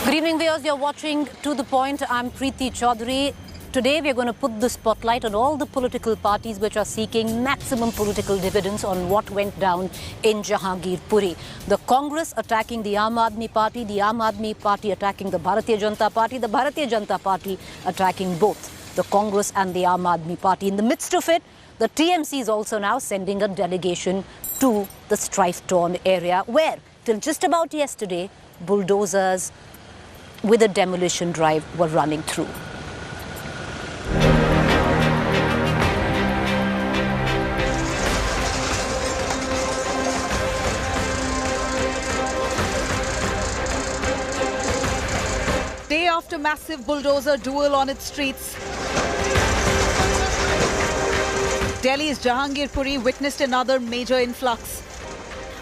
Good evening, viewers. You're watching To The Point. I'm Preeti Chaudhary. Today, we're going to put the spotlight on all the political parties which are seeking maximum political dividends on what went down in Jahangirpuri. The Congress attacking the Aam Aadmi Party, the Aam Aadmi Party attacking the Bharatiya Janata Party, the Bharatiya Janata Party attacking both the Congress and the Aam Aadmi Party. In the midst of it, the TMC is also now sending a delegation to the strife-torn area where, till just about yesterday, bulldozers with a demolition drive were running through. Day after massive bulldozer duel on its streets, Delhi's Jahangirpuri witnessed another major influx.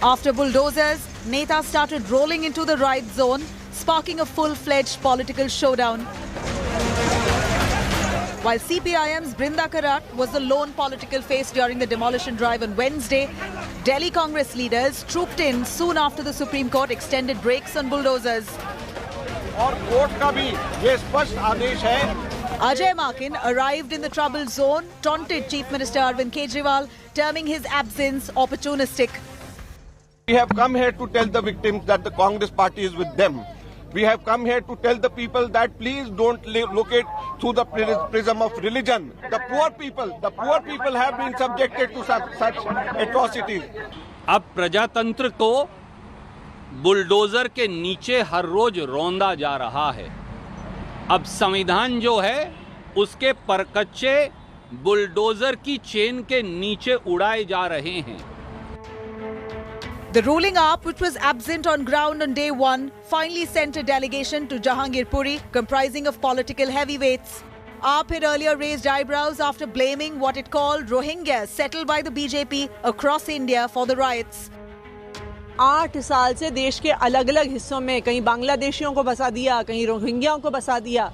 After bulldozers, netas started rolling into the riot zone, sparking a full-fledged political showdown. While CPIM's Brinda Karat was the lone political face during the demolition drive on Wednesday, Delhi Congress leaders trooped in soon after the Supreme Court extended brakes on bulldozers. और court का भी ये स्पष्ट आदेश है. Ajay Maken arrived in the troubled zone, taunted Chief Minister Arvind Kejriwal, terming his absence opportunistic. We have come here to tell the victims that the Congress party is with them. We have come here to tell the people that please don't look it through the prism of religion. The poor people have been subjected to such atrocities. अब प्रजातंत्र को bulldozer के नीचे हर रोज रौंदा जा रहा है. अब संविधान जो है उसके परकच्चे बुलडोजर की चेन के नीचे उड़ाए जा रहे हैं. The ruling AAP, which was absent on ground on day one, finally sent a delegation to Jahangirpuri comprising of political heavyweights. AAP had earlier raised eyebrows after blaming what it called Rohingyas settled by the BJP across India for the riots. 8 साल से देश के अलग अलग हिस्सों में कहीं बांग्लादेशियों को बसा दिया, कहीं रोहिंग्याओं को बसा दिया.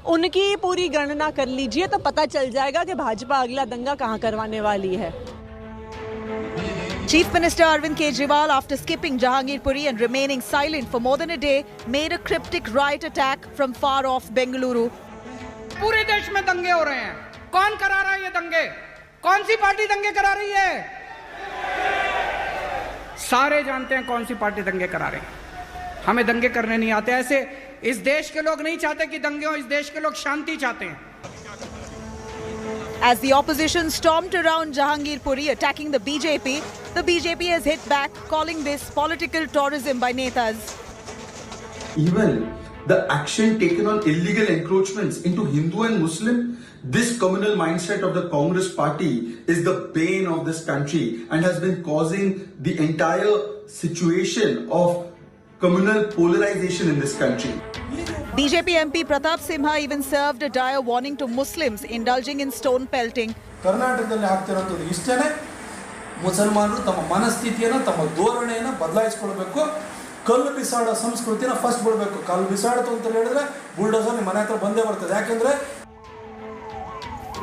उनकी पूरी गणना कर लीजिए तो पता चल जाएगा कि भाजपा अगला दंगा कहां करवाने वाली है. Chief Minister Arvind Kejriwal, after skipping Jahangirpuri and remaining silent for more than a day, made a cryptic riot attack from far off Bengaluru. पूरे देश में दंगे हो रहे हैं. कौन करा रहा है ये दंगे? कौन सी पार्टी दंगे करा रही है? सारे जानते हैं कौन सी पार्टी दंगे करा रही है. हमें दंगे करने नहीं आते. ऐसे इस देश के लोग नहीं चाहते कि दंगे हो. इस देश के लोग शांति चाहते हैं. As the opposition stormed around Jahangirpuri attacking the BJP has hit back, calling this political tourism by netas. Even the action taken on illegal encroachments into Hindu and Muslim, this communal mindset of the Congress party is the bane of this country and has been causing the entire situation of communal polarization in this country. BJP MP Pratap Simha even served a dire warning to Muslims indulging in stone-pelting. ಕರ್ನಾಟಕದಲ್ಲಿ ಆಗ್ತಿರೋದು ಇಷ್ಟೇನೆ. ಮುಸಲ್ಮಾನರು ತಮ್ಮ ಮನಸ್ಥಿತಿಯನ್ನು ತಮ್ಮ ಧೋರಣೆಯನ್ನು ಬದಲಾಯಿಸಿಕೊಳ್ಳಬೇಕು. ಕಲ್ಲು ಬಿಸಾಡೋ ಸಂಸ್ಕೃತಿನ first ಬಿಡಬೇಕು. ಕಲ್ಲು ಬಿಸಾಡ್ತು ಅಂತ ಹೇಳಿದ್ರೆ ಬುಲ್ಡೋಸರ್ ನಿಮ್ಮ ಮನೆ ಹತ್ರ ಬಂದೇ ಬರ್ತದೆ. ಯಾಕಂದ್ರೆ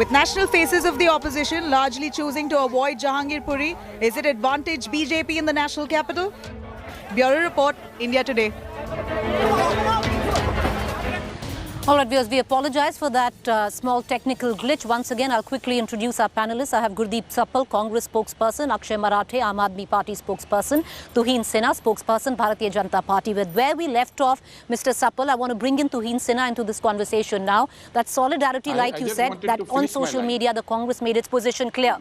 With national faces of the opposition largely choosing to avoid Jahangirpuri, is it advantage BJP in the national capital? Bureau Report, India Today. All right, viewers, we apologize for that small technical glitch. Once again, I'll quickly introduce our panelists. I have Gurdeep Sappal, Congress spokesperson, Akshay Marathe, Aam Aadmi Party spokesperson, Tuhin Sinha, spokesperson, Bharatiya Janata Party. With where we left off, Mr. Sappal, I want to bring in Tuhin Sinha into this conversation now. That solidarity, like you said, that on social media, the Congress made its position clear.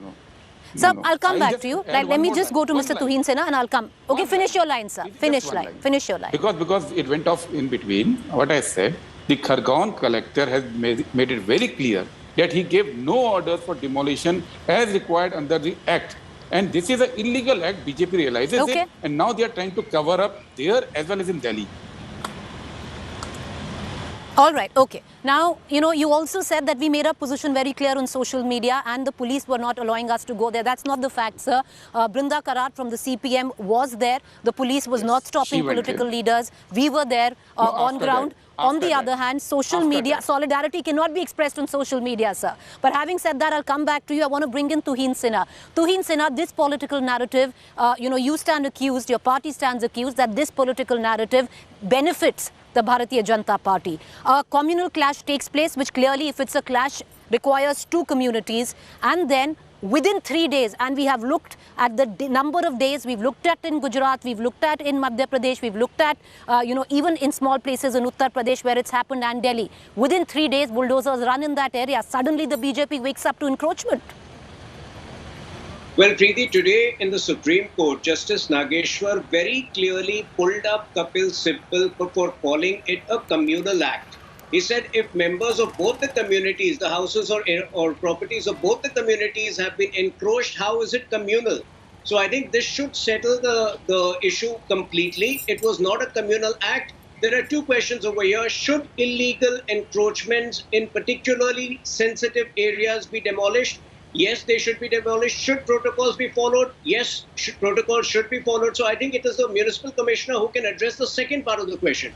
Sir, I'll come back to you. Let me just go to Mr. Tuhin Sinha and I'll come. Okay, finish your line, sir. Finish your line. Because it went off in between, what I said, the Khargaon collector has made it very clear that he gave no order for demolition as required under the act. And this is an illegal act. BJP realizes it. And now they are trying to cover up there as well as in Delhi. All right, okay. Now, you also said that we made our position very clear on social media and the police were not allowing us to go there. That's not the fact, sir. Brinda Karat from the CPM was there. The police was not stopping political leaders. We were there on ground. On the other hand, social media, solidarity cannot be expressed on social media, sir. But having said that, I'll come back to you. I want to bring in Tuhin Sinha. Tuhin Sinha, this political narrative, you stand accused, your party stands accused that this political narrative benefits the Bharatiya Janata Party. A communal clash takes place, which clearly, if it's a clash, requires two communities, and then within 3 days, and we have looked at the number of days, we've looked at in Gujarat, we've looked at in Madhya Pradesh, we've looked at, even in small places in Uttar Pradesh where it's happened, and Delhi. Within 3 days, bulldozers run in that area. Suddenly the BJP wakes up to encroachment. Well, Preeti, today in the Supreme Court, Justice Nageshwar very clearly pulled up Kapil Sibal for calling it a communal act. He said if members of both the communities, the houses or properties of both the communities have been encroached, how is it communal? So I think this should settle the issue completely. It was not a communal act. There are two questions over here. Should illegal encroachments in particularly sensitive areas be demolished? Yes, they should be demolished. Should protocols be followed? Yes, protocols should be followed. So I think it is the municipal commissioner who can address the second part of the question.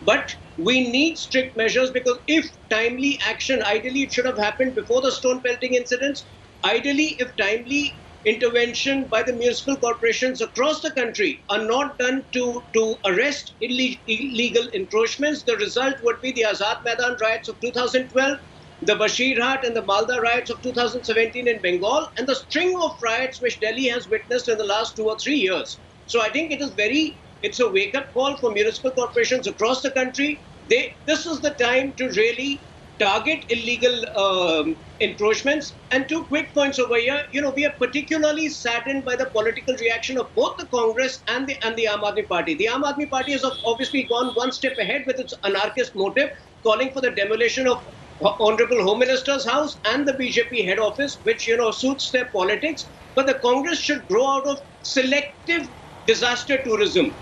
But we need strict measures, because if timely action, ideally it should have happened before the stone pelting incidents. Ideally, if timely intervention by the municipal corporations across the country are not done to arrest illegal encroachments, the result would be the Azad Maidan riots of 2012, the Bashirhat and the Malda riots of 2017 in Bengal, and the string of riots which Delhi has witnessed in the last 2 or 3 years. So I think it's a wake-up call for municipal corporations across the country. This is the time to really target illegal encroachments. And 2 quick points over here. We are particularly saddened by the political reaction of both the Congress and the Aam Aadmi Party. The Aam Aadmi Party has obviously gone one step ahead with its anarchist motive, calling for the demolition of Honorable Home Minister's house and the BJP head office, which, suits their politics. But the Congress should grow out of selective disaster tourism.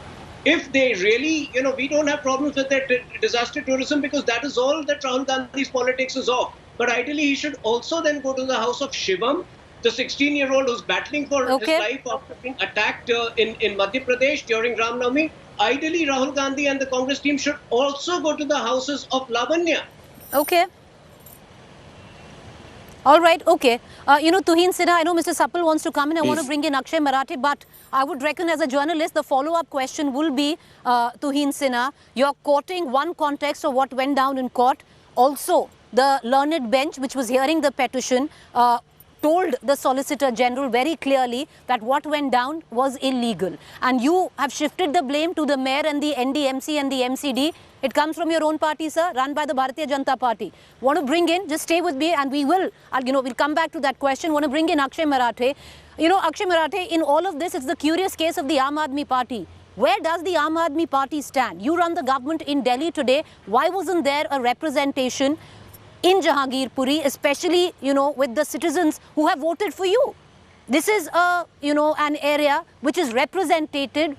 If they really, we don't have problems with their disaster tourism, because that is all that Rahul Gandhi's politics is of. But ideally, he should also then go to the house of Shivam, the 16-year-old who's battling for his life after being attacked in Madhya Pradesh during Ram Navami. Ideally, Rahul Gandhi and the Congress team should also go to the houses of Lavanya. Okay. All right, okay. Tuhin Sinha, I know Mr. Sapal wants to come in. I want to bring in Akshay Marathe, but I would reckon as a journalist, the follow-up question will be, Tuhin Sinha, you're quoting one context of what went down in court. Also, the learned bench, which was hearing the petition, told the Solicitor General very clearly that what went down was illegal. And you have shifted the blame to the mayor and the NDMC and the MCD. It comes from your own party, sir, run by the Bharatiya Janata Party. Want to bring in, just stay with me and we will, we'll come back to that question. Want to bring in Akshay Marathe. Akshay Marathe, in all of this, it's the curious case of the Aam Aadmi Party. Where does the Aam Aadmi Party stand? You run the government in Delhi today. Why wasn't there a representation in Jahangirpuri, especially, with the citizens who have voted for you? This is an area which is represented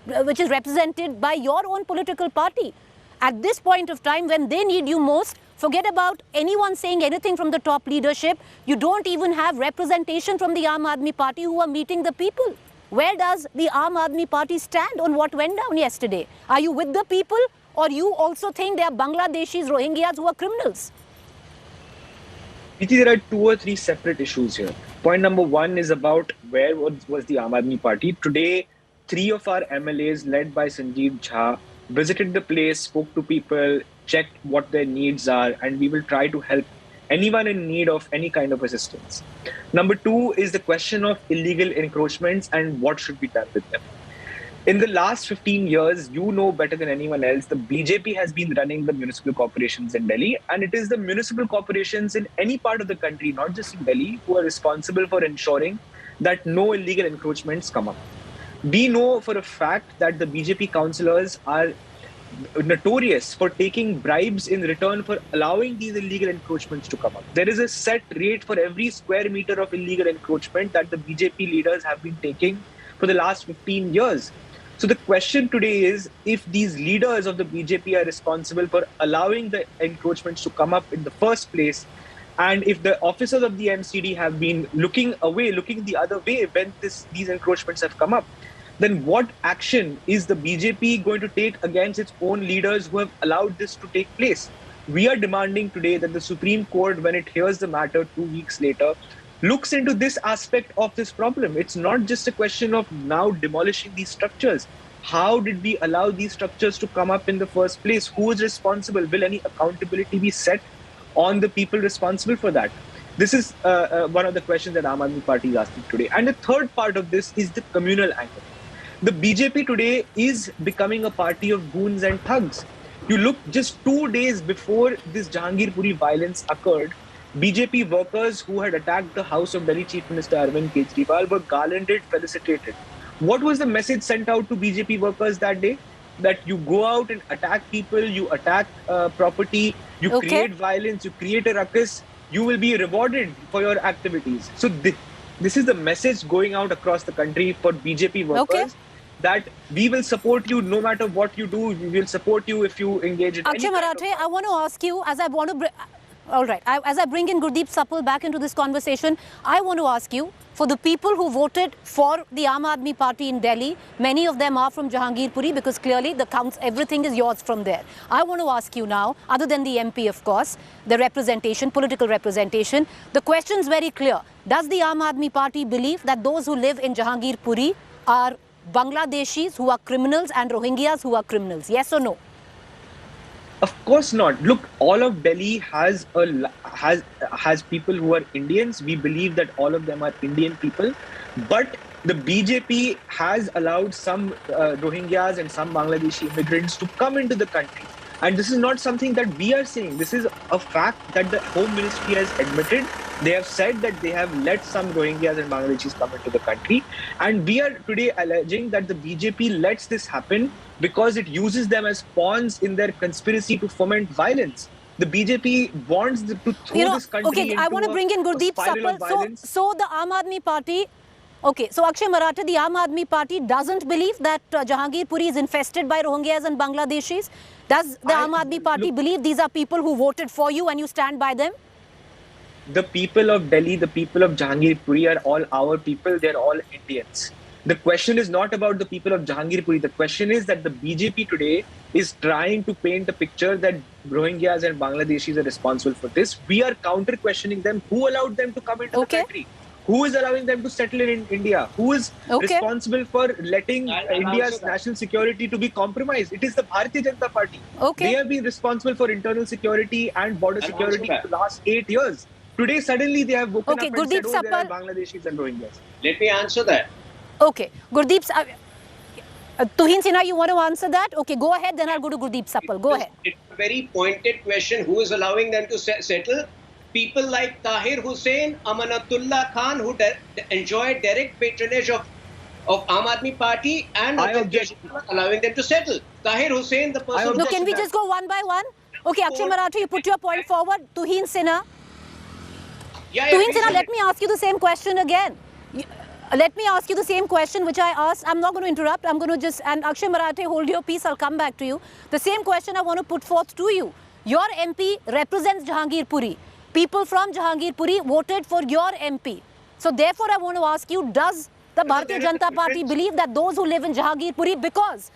by your own political party. At this point of time, when they need you most, forget about anyone saying anything from the top leadership. You don't even have representation from the Aam Aadmi Party who are meeting the people. Where does the Aam Aadmi Party stand on what went down yesterday? Are you with the people, or you also think they are Bangladeshis, Rohingyas who are criminals? There are 2 or 3 separate issues here. Point number 1 is about where was the Aam Aadmi Party. Today, 3 of our MLAs led by Sanjeev Jha visited the place, spoke to people, checked what their needs are, and we will try to help anyone in need of any kind of assistance. Number 2 is the question of illegal encroachments and what should be done with them. In the last 15 years, you know better than anyone else, the BJP has been running the municipal corporations in Delhi, and it is the municipal corporations in any part of the country, not just in Delhi, who are responsible for ensuring that no illegal encroachments come up. We know for a fact that the BJP councillors are notorious for taking bribes in return for allowing these illegal encroachments to come up. There is a set rate for every square meter of illegal encroachment that the BJP leaders have been taking for the last 15 years. So the question today is, if these leaders of the BJP are responsible for allowing the encroachments to come up in the first place, and if the officers of the MCD have been looking the other way when these encroachments have come up, then what action is the BJP going to take against its own leaders who have allowed this to take place? We are demanding today that the Supreme Court, when it hears the matter 2 weeks later, looks into this aspect of this problem. It's not just a question of now demolishing these structures. How did we allow these structures to come up in the first place? Who is responsible? Will any accountability be set on the people responsible for that? This is one of the questions that Aam Aadmi Party is asking today. And the third part of this is the communal angle. The BJP today is becoming a party of goons and thugs. You look just 2 days before this Jahangirpuri violence occurred, BJP workers who had attacked the house of Delhi Chief Minister Arvind Kejriwal were garlanded, felicitated. What was the message sent out to BJP workers that day? That you go out and attack people, you attack property, you create violence, you create a ruckus, you will be rewarded for your activities. So this is the message going out across the country for BJP workers. That we will support you no matter what you do. We will support you if you engage in Akshay Marathe, I want to ask you, as I bring in Gurdeep Sapal back into this conversation, I want to ask you, for the people who voted for the Aam Aadmi Party in Delhi, many of them are from Jahangirpuri because clearly the counts, everything is yours from there. I want to ask you now, other than the MP of course, the representation, political representation, the question is very clear. Does the Aam Aadmi Party believe that those who live in Jahangirpuri are Bangladeshis who are criminals and Rohingyas who are criminals? Yes or no? Of course not. Look, all of Delhi has people who are Indians. We believe that all of them are Indian people. But the BJP has allowed some Rohingyas and some Bangladeshi immigrants to come into the country. And this is not something that we are saying. This is a fact that the Home Ministry has admitted. They have said that they have let some Rohingyas and Bangladeshis come into the country. And we are today alleging that the BJP lets this happen because it uses them as pawns in their conspiracy to foment violence. The BJP wants to throw this country into I want to bring in Gurdeep Sapal. So the Aam Aadmi Party... Okay, so Akshay Marathe, the Aam Aadmi Party doesn't believe that Jahangirpuri is infested by Rohingyas and Bangladeshis. Does the Aam Aadmi Party believe these are people who voted for you and you stand by them? The people of Delhi, the people of Jahangirpuri are all our people. They're all Indians. The question is not about the people of Jahangirpuri. The question is that the BJP today is trying to paint a picture that Rohingyas and Bangladeshis are responsible for this. We are counter-questioning them. Who allowed them to come into the country? Who is allowing them to settle in India? Who is responsible for letting India's national security to be compromised? It is the Bharatiya Janata Party. They have been responsible for internal security and border security for the last 8 years. Today, suddenly, they have woken up and said, oh, there are Bangladeshis and Rohingyas. Let me answer that. Okay. Gurdeep, Tuhin Sinha, you want to answer that? Okay, go ahead, then I'll go to Gurdeep Sapal. Go ahead. It's a very pointed question. Who is allowing them to settle? People like Tahir Hussain, Amanatullah Khan, who enjoy direct patronage of Aam Aadmi Party, and allowing them to settle. Tahir Hussain, the person... No, can we just go one by one? Okay, Akshay Marathe, you put your point forward. Tuhin Sinha. Tuhin Sinha, let me ask you the same question again. Let me ask you the same question which I asked. I'm not going to interrupt. I'm going to just... And Akshay Marathe, hold your peace. I'll come back to you. The same question I want to put forth to you. Your MP represents Jahangirpuri. People from Jahangirpuri voted for your MP. So therefore, I want to ask you, does the Bharatiya Janata Party believe that those who live in Jahangirpuri, because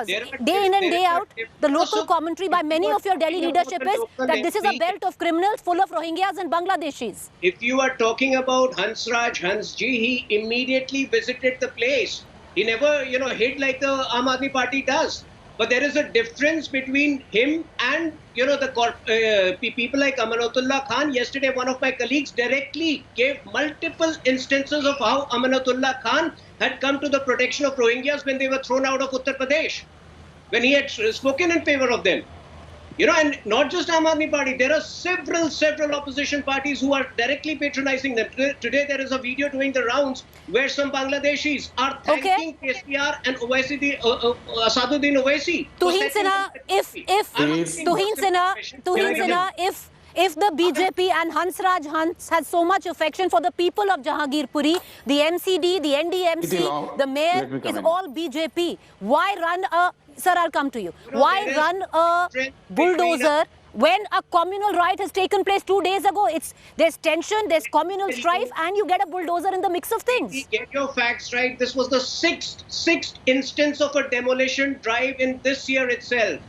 day in and day out, the local commentary by many of your Delhi leadership is that this is a belt of criminals full of Rohingyas and Bangladeshis. If you are talking about Hansraj Hansji, he immediately visited the place. He never, hid like the Aam Aadmi Party does. But there is a difference between him and, the people like Amanatullah Khan. Yesterday, one of my colleagues directly gave multiple instances of how Amanatullah Khan had come to the protection of Rohingyas when they were thrown out of Uttar Pradesh, when he had spoken in favor of them. And not just Aam Aadmi Party, there are several opposition parties who are directly patronizing them. Today there is a video doing the rounds where some Bangladeshis are thanking KCR and Asaduddin Owaisi. Tuhin Sinha, if the BJP and Hansraj Hans has so much affection for the people of Jahangirpuri, the MCD, the NDMC, the mayor is all BJP. Why run a... Sir, I'll come to you. Why run a bulldozer when a communal riot has taken place 2 days ago? There's tension, there's communal strife, and you get a bulldozer in the mix of things. Get your facts right. This was the sixth instance of a demolition drive in this year itself.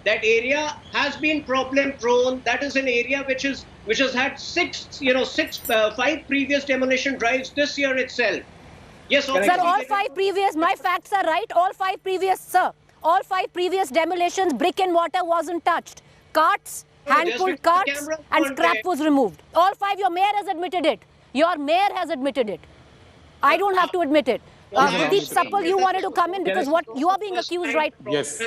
That area has been problem prone. That is an area which has had 5 previous demolition drives this year itself. Yes, Sir, all 5 previous, my facts are right. All 5 previous, sir. All 5 previous demolitions, brick and mortar wasn't touched. Carts, hand-pulled carts and scrap was removed. All 5, your mayor has admitted it. Your mayor has admitted it. I don't have to admit it. Deep Sapal, you wanted to come in because what you are being accused right now. Yes.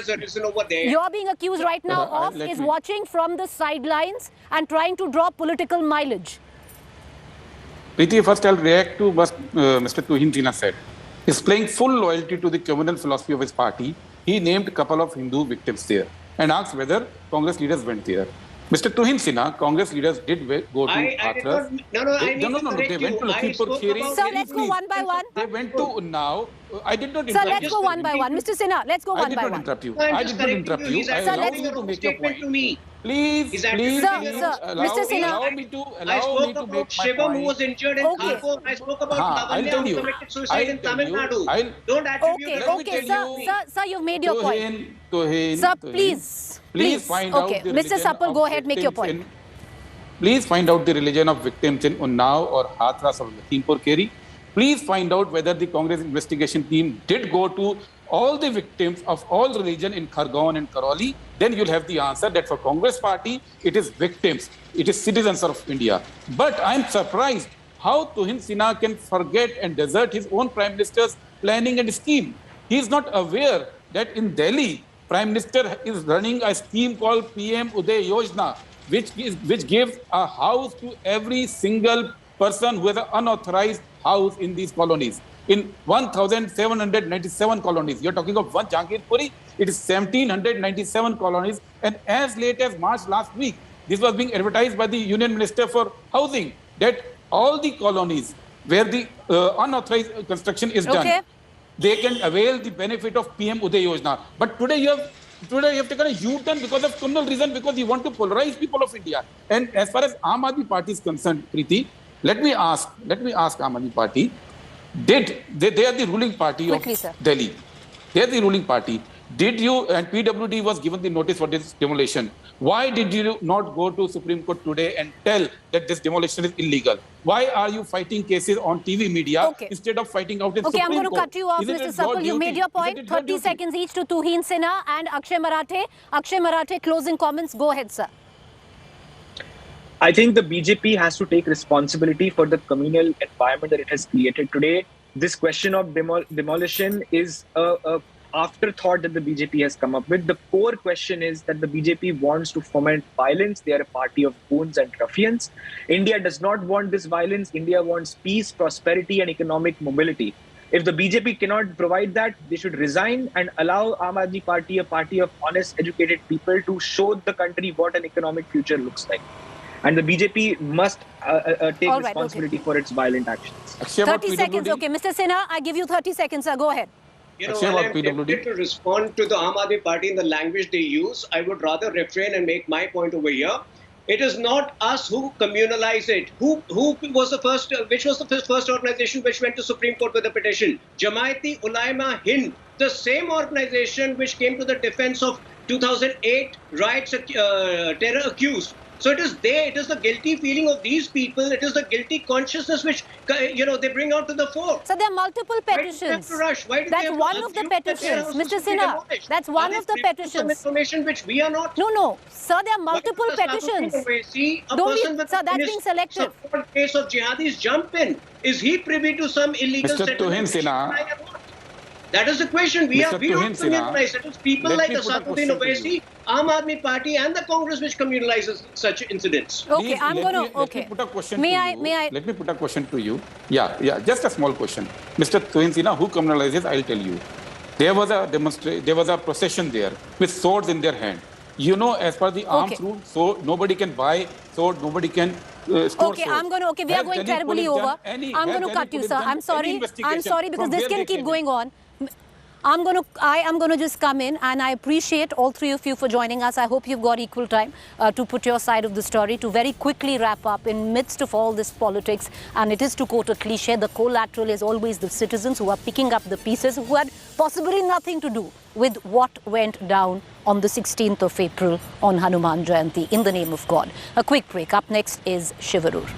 You are being accused right now of is watching from the sidelines and trying to draw political mileage. Preeti, first I'll react to what Mr. Tuhin Sinha said. He's playing full loyalty to the communal philosophy of his party. He named a couple of Hindu victims there and asked whether Congress leaders went there. Mr. Tuhin Sinha, Congress leaders did go to Hathras. They went to Lakhimpur Kheri. Sir, let's go one by one. They went to Unnao. I did not Sir, interrupt you. let's go one by one. Mr. Sinha, let's go one by one. I did not interrupt you. I did not interrupt you. I allowed you to make your point. Please, Mr. Sinha, allow me to I spoke make about my Shivam point. who was injured in Kharkov. I spoke about Lavanya who committed suicide in Tamil Nadu. Don't attribute Sir, you've made your point. Tuhin, Sir, please find out the Mr. Sapal, go ahead, make your point. Please find out the religion of victims in Unnao or Hathras or Lakhimpur Kheri. Please find out whether the Congress investigation team did go to all the victims of all religion in Khargone and Karoli. Then you'll have the answer that for Congress party, it is victims, it is citizens of India. But I'm surprised how Tuhin Sinha can forget and desert his own Prime Minister's planning and scheme. He is not aware that in Delhi, Prime Minister is running a scheme called PM Uday Yojana, which gives a house to every single person who has an unauthorized house in these colonies. In 1,797 colonies, you're talking of one Jahangirpuri, it is 1,797 colonies. And as late as March last week, this was being advertised by the Union Minister for Housing, that all the colonies where the unauthorized construction is done, they can avail the benefit of PM Uday Yojana. But today you have taken a U-turn because of criminal reason, because you want to polarize people of India. And as far as Aam Aadmi Party is concerned, Preeti, let me ask Aam Aadmi Party, they are the ruling party of Delhi. They are the ruling party. Did you, and PWD was given the notice for this demolition. Why did you not go to Supreme Court today and tell that this demolition is illegal? Why are you fighting cases on TV media instead of fighting out in Supreme Court? I'm going to cut you off, Mr. Sapal. You made your point. 30 seconds each to Tuhin Sinha and Akshay Marathe. Akshay Marathe, closing comments. Go ahead, sir. I think the BJP has to take responsibility for the communal environment that it has created today. This question of demolition is a afterthought that the BJP has come up with. The core question is that the BJP wants to foment violence. They are a party of goons and ruffians. India does not want this violence. India wants peace, prosperity, and economic mobility. If the BJP cannot provide that, they should resign and allow Aam Aadmi Party, a party of honest, educated people, to show the country what an economic future looks like. And the BJP must take responsibility for its violent actions. 30 seconds, okay. Mr. Sinha, I give you 30 seconds, sir. Go ahead. You know, while I'm tempted to respond to the Aam Aadmi Party in the language they use, I would rather refrain and make my point over here. It is not us who communalize it. Who was the first? Which was the first organization which went to Supreme Court with a petition? Jamaati Ulama Hind, the same organization which came to the defense of 2008 riots, terror accused. So it is the guilty feeling of these people, it is the guilty consciousness which, they bring out to the fore. So there are multiple petitions. That's one of the petitions, Mr. Sinha. That's one of the petitions. Some information which we are not. No. Sir, there are multiple petitions. Sir, that's being selective. Support case of jihadis jump in. Is he privy to some illegal settlement? That is the question. We don't communalize. It is people like Asaduddin Owaisi, Aam Aadmi Party and the Congress which communalizes such incidents. Okay, Let me put a question to you. Yeah, just a small question. Mr. Tuhin Sinha, who communalizes, I'll tell you. There was a procession there with swords in their hand. You know, as per the arms rule, so nobody can buy sword, nobody can store sword. We are going terribly over. I'm going to cut you, sir. I'm sorry because this can keep going on. I am going to just come in, and I appreciate all three of you for joining us. I hope you've got equal time to put your side of the story, to very quickly wrap up in midst of all this politics. And it is, to quote a cliche, the collateral is always the citizens who are picking up the pieces, who had possibly nothing to do with what went down on the 16th of April on Hanuman Jayanti, in the name of God. A quick break. Up next is Shivarur.